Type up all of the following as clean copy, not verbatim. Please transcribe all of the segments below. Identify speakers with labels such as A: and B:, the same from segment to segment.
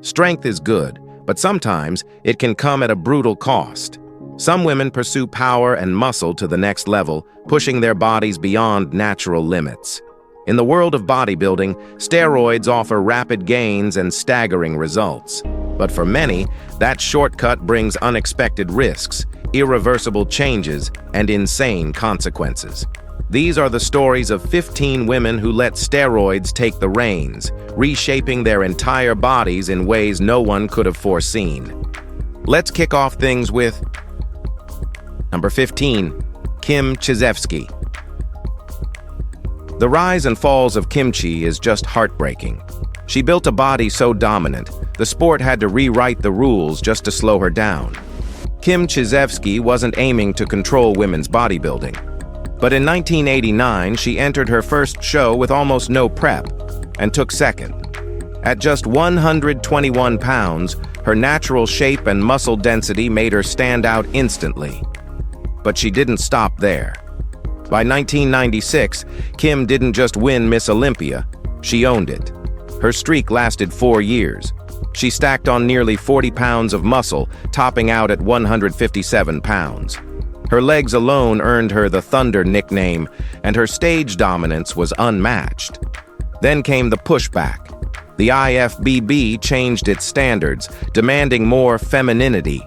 A: Strength is good, but sometimes it can come at a brutal cost. Some women pursue power and muscle to the next level, pushing their bodies beyond natural limits. In the world of bodybuilding, steroids offer rapid gains and staggering results. But for many, that shortcut brings unexpected risks, irreversible changes, and insane consequences. These are the stories of 15 women who let steroids take the reins, reshaping their entire bodies in ways no one could have foreseen. Let's kick off things with number 15, Kim Chizevsky. The rise and falls of Kimchi is just heartbreaking. She built a body so dominant, the sport had to rewrite the rules just to slow her down. Kim Chizevsky wasn't aiming to control women's bodybuilding. But in 1989, she entered her first show with almost no prep and took second. At just 121 pounds, her natural shape and muscle density made her stand out instantly. But she didn't stop there. By 1996, Kim didn't just win Miss Olympia, she owned it. Her streak lasted 4 years. She stacked on nearly 40 pounds of muscle, topping out at 157 pounds. Her legs alone earned her the Thunder nickname, and her stage dominance was unmatched. Then came the pushback. The IFBB changed its standards, demanding more femininity.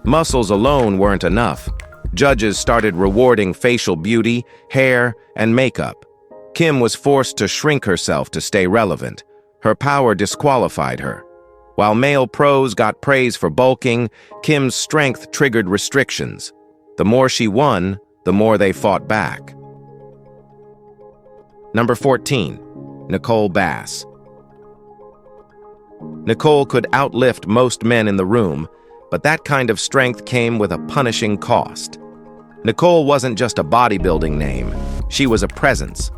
A: Muscles alone weren't enough. Judges started rewarding facial beauty, hair, and makeup. Kim was forced to shrink herself to stay relevant. Her power disqualified her. While male pros got praise for bulking, Kim's strength triggered restrictions. The more she won, the more they fought back. Number 14, Nicole Bass. Nicole could outlift most men in the room, but that kind of strength came with a punishing cost. Nicole wasn't just a bodybuilding name, she was a presence.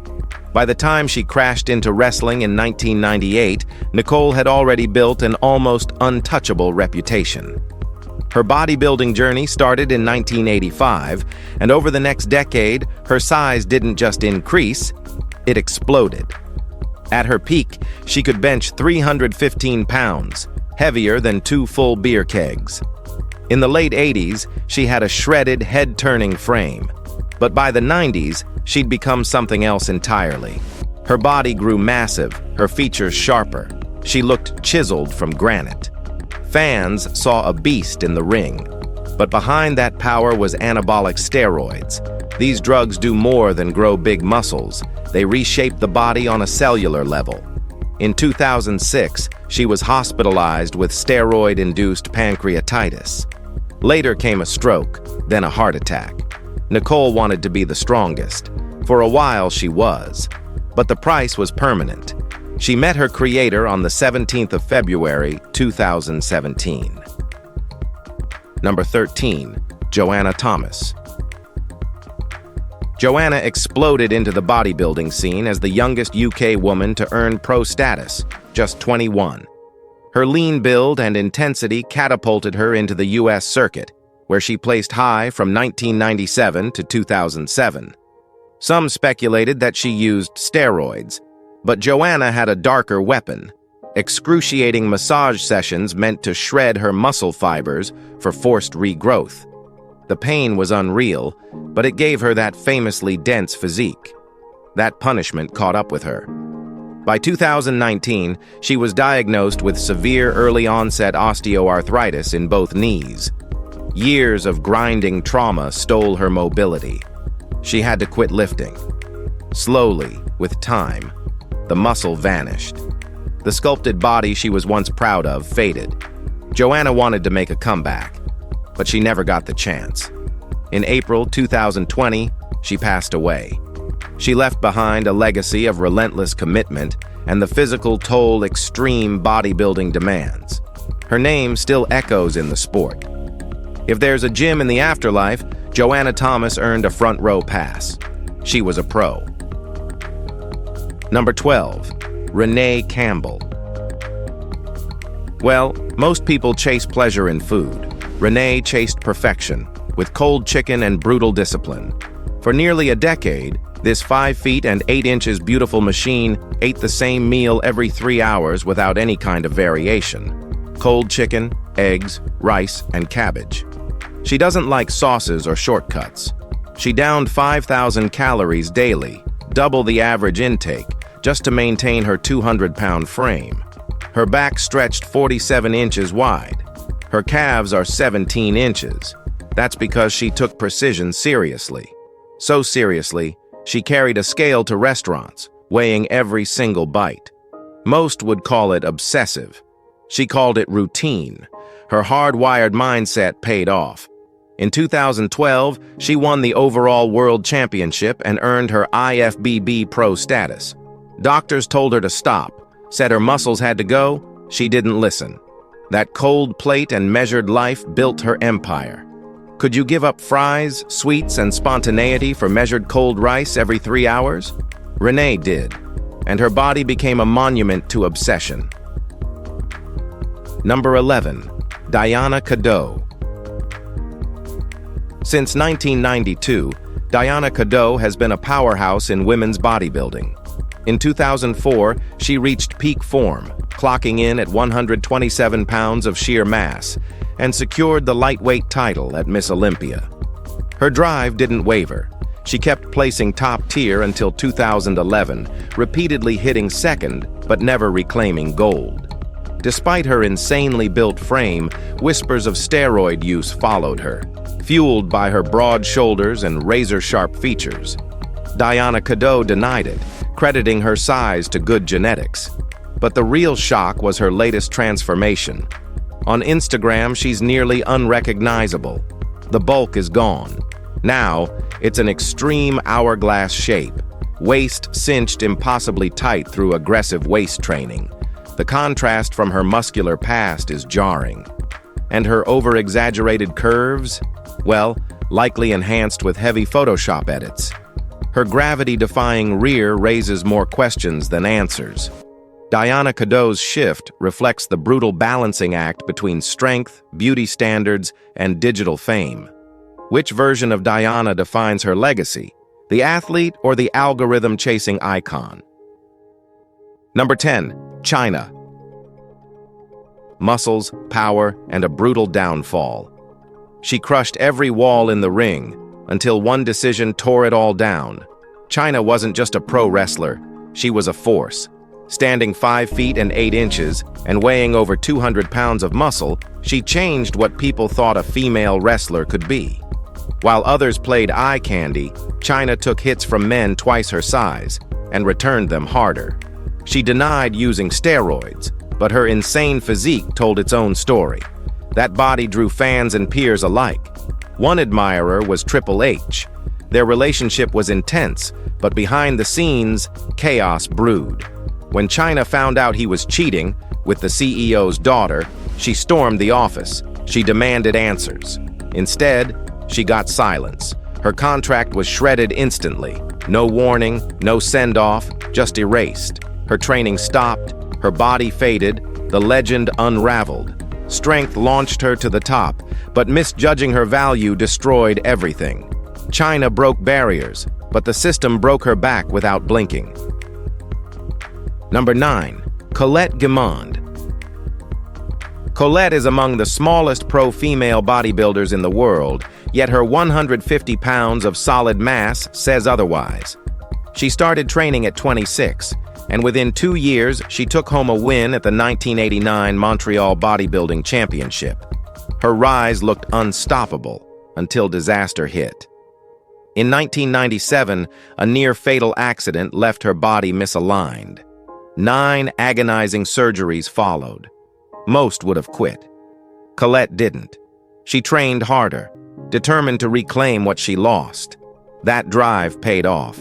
A: By the time she crashed into wrestling in 1998, Nicole had already built an almost untouchable reputation. Her bodybuilding journey started in 1985, and over the next decade, her size didn't just increase, it exploded. At her peak, she could bench 315 pounds, heavier than 2 full beer kegs. In the late 80s, she had a shredded, head-turning frame. But by the 90s, she'd become something else entirely. Her body grew massive, her features sharper. She looked chiseled from granite. Fans saw a beast in the ring. But behind that power was anabolic steroids. These drugs do more than grow big muscles. They reshape the body on a cellular level. In 2006, she was hospitalized with steroid-induced pancreatitis. Later came a stroke, then a heart attack. Nicole wanted to be the strongest. For a while, she was. But the price was permanent. She met her creator on the 17th of February, 2017. Number 13, Joanna Thomas. Joanna exploded into the bodybuilding scene as the youngest UK woman to earn pro status, just 21. Her lean build and intensity catapulted her into the US circuit, where she placed high from 1997 to 2007. Some speculated that she used steroids, but Joanna had a darker weapon, excruciating massage sessions meant to shred her muscle fibers for forced regrowth. The pain was unreal, but it gave her that famously dense physique. That punishment caught up with her. By 2019, she was diagnosed with severe early-onset osteoarthritis in both knees. Years of grinding trauma stole her mobility. She had to quit lifting. Slowly, with time, the muscle vanished. The sculpted body she was once proud of faded. Joanna wanted to make a comeback, but she never got the chance. In April 2020, she passed away. She left behind a legacy of relentless commitment and the physical toll extreme bodybuilding demands. Her name still echoes in the sport. If there's a gym in the afterlife, Joanna Thomas earned a front row pass. She was a pro. Number 12, Renee Campbell. Well, most people chase pleasure in food. Renee chased perfection, with cold chicken and brutal discipline. For nearly a decade, this 5 feet and 8 inches beautiful machine ate the same meal every 3 hours without any kind of variation. cold chicken, eggs, rice, and cabbage. She doesn't like sauces or shortcuts. She downed 5,000 calories daily, double the average intake, just to maintain her 200-pound frame. Her back stretched 47 inches wide. Her calves are 17 inches. That's because she took precision seriously. So seriously, she carried a scale to restaurants, weighing every single bite. Most would call it obsessive. She called it routine. Her hardwired mindset paid off. In 2012, she won the overall world championship and earned her IFBB pro status. Doctors told her to stop, said her muscles had to go. She didn't listen. That cold plate and measured life built her empire. Could you give up fries, sweets, and spontaneity for measured cold rice every 3 hours? Renee did, and her body became a monument to obsession. Number 11. Diana Kado. Since 1992, Diana Kado has been a powerhouse in women's bodybuilding. In 2004, she reached peak form, clocking in at 127 pounds of sheer mass, and secured the lightweight title at Miss Olympia. Her drive didn't waver. She kept placing top tier until 2011, repeatedly hitting second, but never reclaiming gold. Despite her insanely built frame, whispers of steroid use followed her, fueled by her broad shoulders and razor-sharp features. Diana Kado denied it, crediting her size to good genetics. But the real shock was her latest transformation. On Instagram, she's nearly unrecognizable. The bulk is gone. Now, it's an extreme hourglass shape, waist cinched impossibly tight through aggressive waist training. The contrast from her muscular past is jarring. And her over-exaggerated curves? Well, likely enhanced with heavy Photoshop edits. Her gravity-defying rear raises more questions than answers. Diana Kado's shift reflects the brutal balancing act between strength, beauty standards, and digital fame. Which version of Diana defines her legacy, the athlete or the algorithm-chasing icon? Number 10. China. Muscles, power, and a brutal downfall. She crushed every wall in the ring until one decision tore it all down. China wasn't just a pro wrestler, she was a force. Standing 5 feet and 8 inches and weighing over 200 pounds of muscle, she changed what people thought a female wrestler could be. While others played eye candy, China took hits from men twice her size and returned them harder. She denied using steroids, but her insane physique told its own story. That body drew fans and peers alike. One admirer was Triple H. Their relationship was intense, but behind the scenes, chaos brewed. When China found out he was cheating with the CEO's daughter, she stormed the office. She demanded answers. Instead, she got silence. Her contract was shredded instantly. No warning, no send-off, just erased. Her training stopped, her body faded, the legend unraveled. Strength launched her to the top, but misjudging her value destroyed everything. China broke barriers, but the system broke her back without blinking. Number 9. Colette Gond. Colette is among the smallest pro-female bodybuilders in the world, yet her 150 pounds of solid mass says otherwise. She started training at 26, and within 2 years, she took home a win at the 1989 Montreal Bodybuilding Championship. Her rise looked unstoppable until disaster hit. In 1997, a near-fatal accident left her body misaligned. 9 agonizing surgeries followed. Most would have quit. Colette didn't. She trained harder, determined to reclaim what she lost. That drive paid off.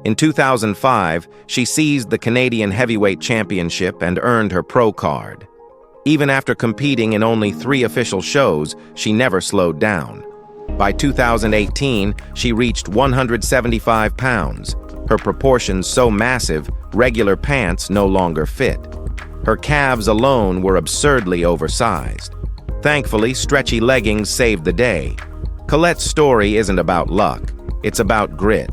A: In 2005, she seized the Canadian Heavyweight Championship and earned her pro card. Even after competing in only 3 official shows, she never slowed down. By 2018, she reached 175 pounds. Her proportions so massive, regular pants no longer fit. Her calves alone were absurdly oversized. Thankfully, stretchy leggings saved the day. Colette's story isn't about luck. It's about grit.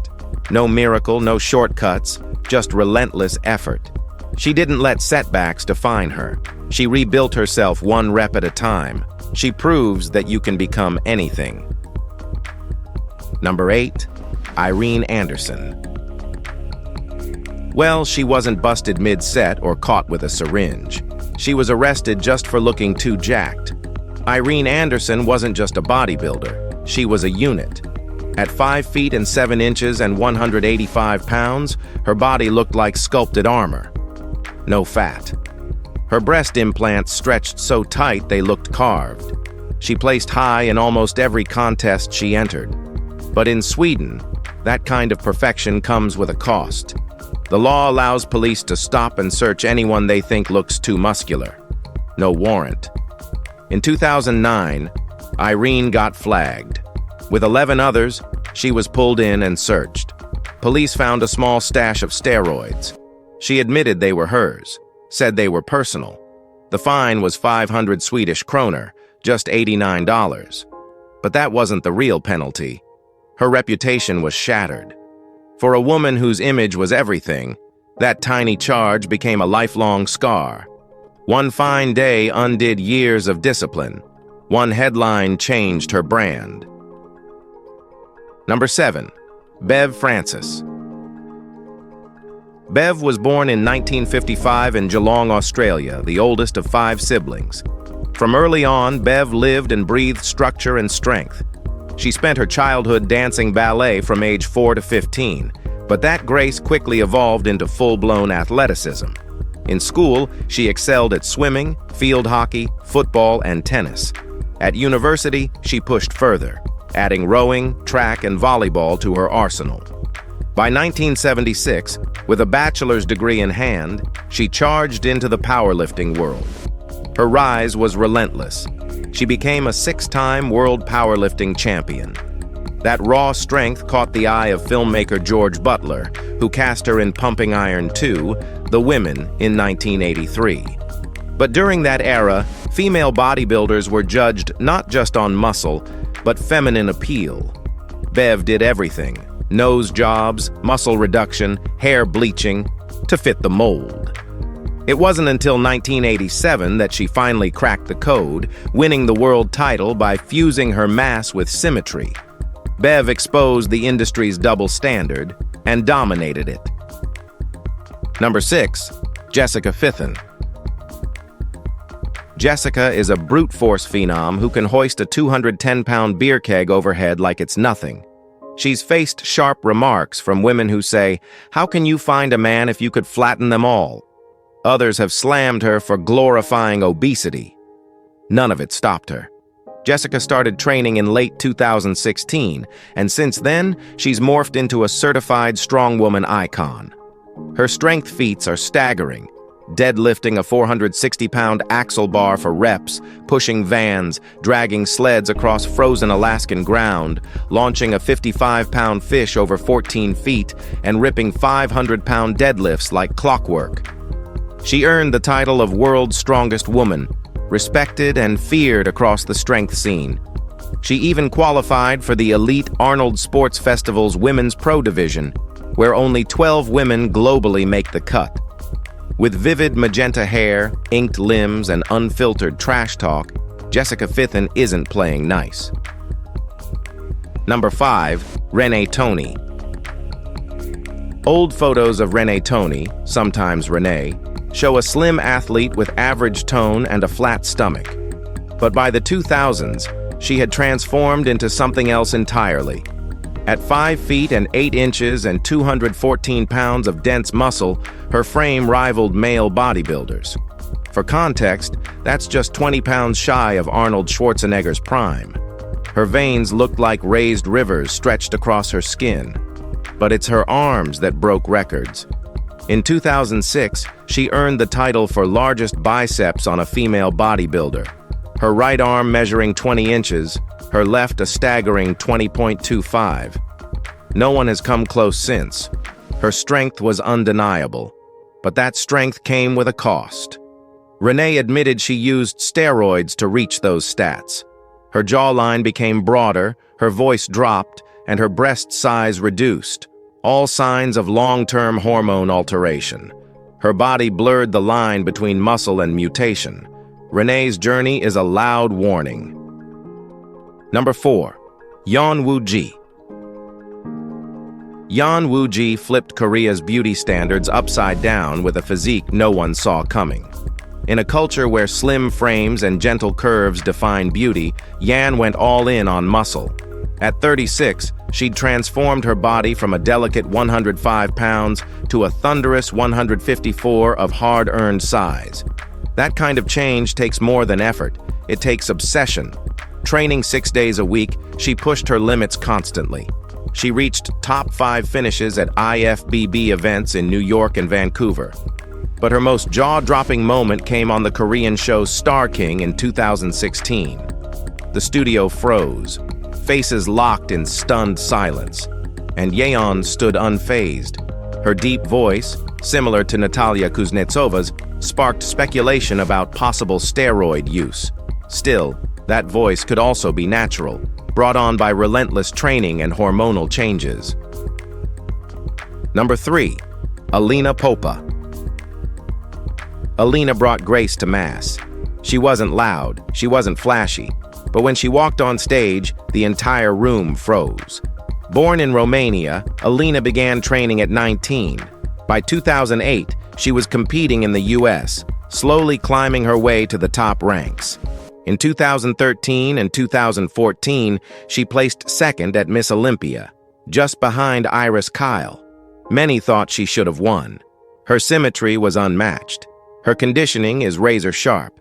A: No miracle, no shortcuts, just relentless effort. She didn't let setbacks define her. She rebuilt herself one rep at a time. She proves that you can become anything. Number 8. Irene Anderson. Well, she wasn't busted mid-set or caught with a syringe. She was arrested just for looking too jacked. Irene Anderson wasn't just a bodybuilder. She was a unit. At 5 feet and 7 inches and 185 pounds, her body looked like sculpted armor. No fat. Her breast implants stretched so tight they looked carved. She placed high in almost every contest she entered. But in Sweden, that kind of perfection comes with a cost. The law allows police to stop and search anyone they think looks too muscular. No warrant. In 2009, Irene got flagged. With 11 others, she was pulled in and searched. Police found a small stash of steroids. She admitted they were hers, said they were personal. The fine was 500 Swedish kroner, just $89. But that wasn't the real penalty. Her reputation was shattered. For a woman whose image was everything, that tiny charge became a lifelong scar. One fine day undid years of discipline. One headline changed her brand. Number 7. Bev Francis. Bev was born in 1955 in Geelong, Australia, the oldest of 5 siblings. From early on, Bev lived and breathed structure and strength. She spent her childhood dancing ballet from age 4 to 15, but that grace quickly evolved into full-blown athleticism. In school, she excelled at swimming, field hockey, football, and tennis. At university, she pushed further, adding rowing, track, and volleyball to her arsenal. By 1976, with a bachelor's degree in hand, she charged into the powerlifting world. Her rise was relentless. She became a 6-time world powerlifting champion. That raw strength caught the eye of filmmaker George Butler, who cast her in Pumping Iron 2, The Women, in 1983. But during that era, female bodybuilders were judged not just on muscle, but feminine appeal. Bev did everything: nose jobs, muscle reduction, hair bleaching, to fit the mold. It wasn't until 1987 that she finally cracked the code, winning the world title by fusing her mass with symmetry. Bev exposed the industry's double standard and dominated it. Number 6. Jessica Fithen. Jessica is a brute force phenom who can hoist a 210-pound beer keg overhead like it's nothing. She's faced sharp remarks from women who say, "How can you find a man if you could flatten them all?" Others have slammed her for glorifying obesity. None of it stopped her. Jessica started training in late 2016, and since then, she's morphed into a certified strongwoman icon. Her strength feats are staggering: deadlifting a 460-pound axle bar for reps, pushing vans, dragging sleds across frozen Alaskan ground, launching a 55-pound fish over 14 feet, and ripping 500-pound deadlifts like clockwork. She earned the title of World's Strongest Woman, respected and feared across the strength scene. She even qualified for the elite Arnold Sports Festival's Women's Pro Division, where only 12 women globally make the cut. With vivid magenta hair, inked limbs, and unfiltered trash talk, Jessica Fithen isn't playing nice. Number 5. Renee Tony. Old photos of Renee Tony, sometimes Renee, show a slim athlete with average tone and a flat stomach. But by the 2000s, she had transformed into something else entirely. At 5 feet and 8 inches and 214 pounds of dense muscle, her frame rivaled male bodybuilders. For context, that's just 20 pounds shy of Arnold Schwarzenegger's prime. Her veins looked like raised rivers stretched across her skin. But it's her arms that broke records. In 2006, she earned the title for largest biceps on a female bodybuilder. Her right arm measuring 20 inches, her left a staggering 20.25. No one has come close since. Her strength was undeniable, but that strength came with a cost. Renee admitted she used steroids to reach those stats. Her jawline became broader, her voice dropped, and her breast size reduced. All signs of long-term hormone alteration. Her body blurred the line between muscle and mutation. Renee's journey is a loud warning. Number 4. Yeon Woo-ji. Yeon Woo-ji flipped Korea's beauty standards upside down with a physique no one saw coming. In a culture where slim frames and gentle curves define beauty, Yeon went all in on muscle. At 36, she'd transformed her body from a delicate 105 pounds to a thunderous 154 of hard-earned size. That kind of change takes more than effort. It takes obsession. Training 6 days a week, she pushed her limits constantly. She reached top 5 finishes at IFBB events in New York and Vancouver. But her most jaw-dropping moment came on the Korean show Star King in 2016. The studio froze, faces locked in stunned silence, and Yeon stood unfazed. Her deep voice, similar to Natalia Kuznetsova's, sparked speculation about possible steroid use. Still, that voice could also be natural, brought on by relentless training and hormonal changes. Number 3. Alina Popa. Alina brought grace to mass. She wasn't loud, she wasn't flashy, but when she walked on stage, the entire room froze. Born in Romania, Alina began training at 19. By 2008, she was competing in the US, slowly climbing her way to the top ranks. In 2013 and 2014, she placed second at Miss Olympia, just behind Iris Kyle. Many thought she should have won. Her symmetry was unmatched. Her conditioning is razor sharp.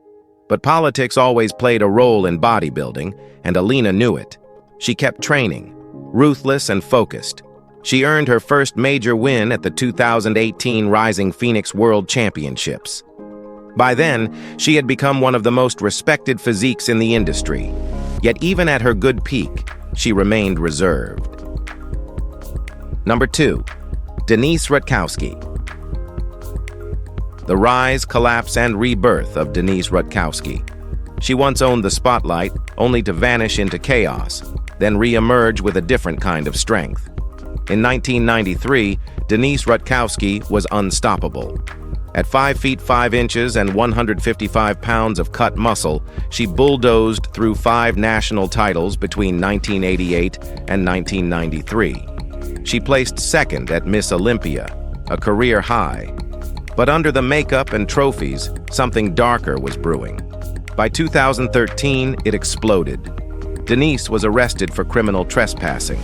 A: But politics always played a role in bodybuilding, and Alina knew it. She kept training, ruthless and focused. She earned her first major win at the 2018 Rising Phoenix World Championships. By then, she had become one of the most respected physiques in the industry. Yet even at her good peak, she remained reserved. Number 2. Denise Rutkowski. The rise, collapse, and rebirth of Denise Rutkowski. She once owned the spotlight, only to vanish into chaos, then re-emerge with a different kind of strength. In 1993, Denise Rutkowski was unstoppable. At 5 feet 5 inches and 155 pounds of cut muscle, she bulldozed through 5 national titles between 1988 and 1993. She placed second at Miss Olympia, a career high. But under the makeup and trophies, something darker was brewing. By 2013, it exploded. Denise was arrested for criminal trespassing.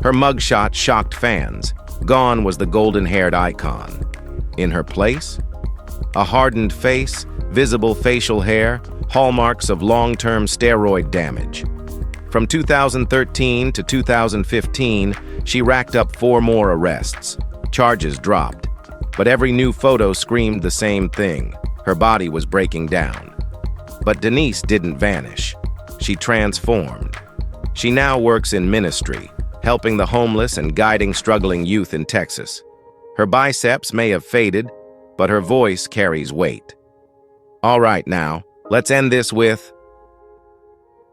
A: Her mugshot shocked fans. Gone was the golden-haired icon. In her place, a hardened face, visible facial hair, hallmarks of long-term steroid damage. From 2013 to 2015, she racked up 4 more arrests. Charges dropped. But every new photo screamed the same thing. Her body was breaking down. But Denise didn't vanish. She transformed. She now works in ministry, helping the homeless and guiding struggling youth in Texas. Her biceps may have faded, but her voice carries weight. All right now, let's end this with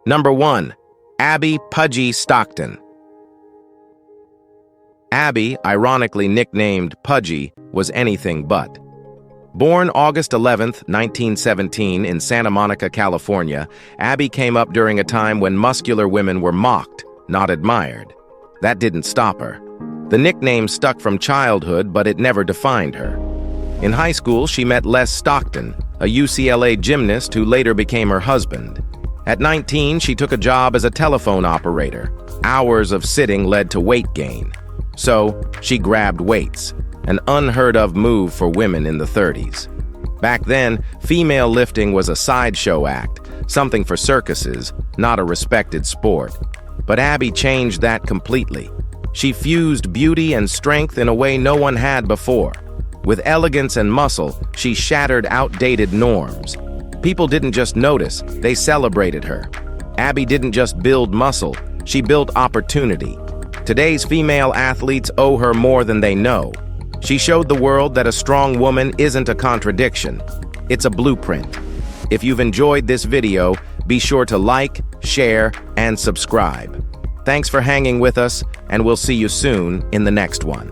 A: Number 1. Abby Pudgy Stockton. Abby, ironically nicknamed Pudgy, was anything but. Born August 11, 1917 in Santa Monica, California, Abby came up during a time when muscular women were mocked, not admired. That didn't stop her. The nickname stuck from childhood, but it never defined her. In high school, she met Les Stockton, a UCLA gymnast who later became her husband. At 19, she took a job as a telephone operator. Hours of sitting led to weight gain. So, she grabbed weights, an unheard-of move for women in the 30s. Back then, female lifting was a sideshow act, something for circuses, not a respected sport. But Abby changed that completely. She fused beauty and strength in a way no one had before. With elegance and muscle, she shattered outdated norms. People didn't just notice, they celebrated her. Abby didn't just build muscle, she built opportunity. Today's female athletes owe her more than they know. She showed the world that a strong woman isn't a contradiction. It's a blueprint. If you've enjoyed this video, be sure to like, share, and subscribe. Thanks for hanging with us, and we'll see you soon in the next one.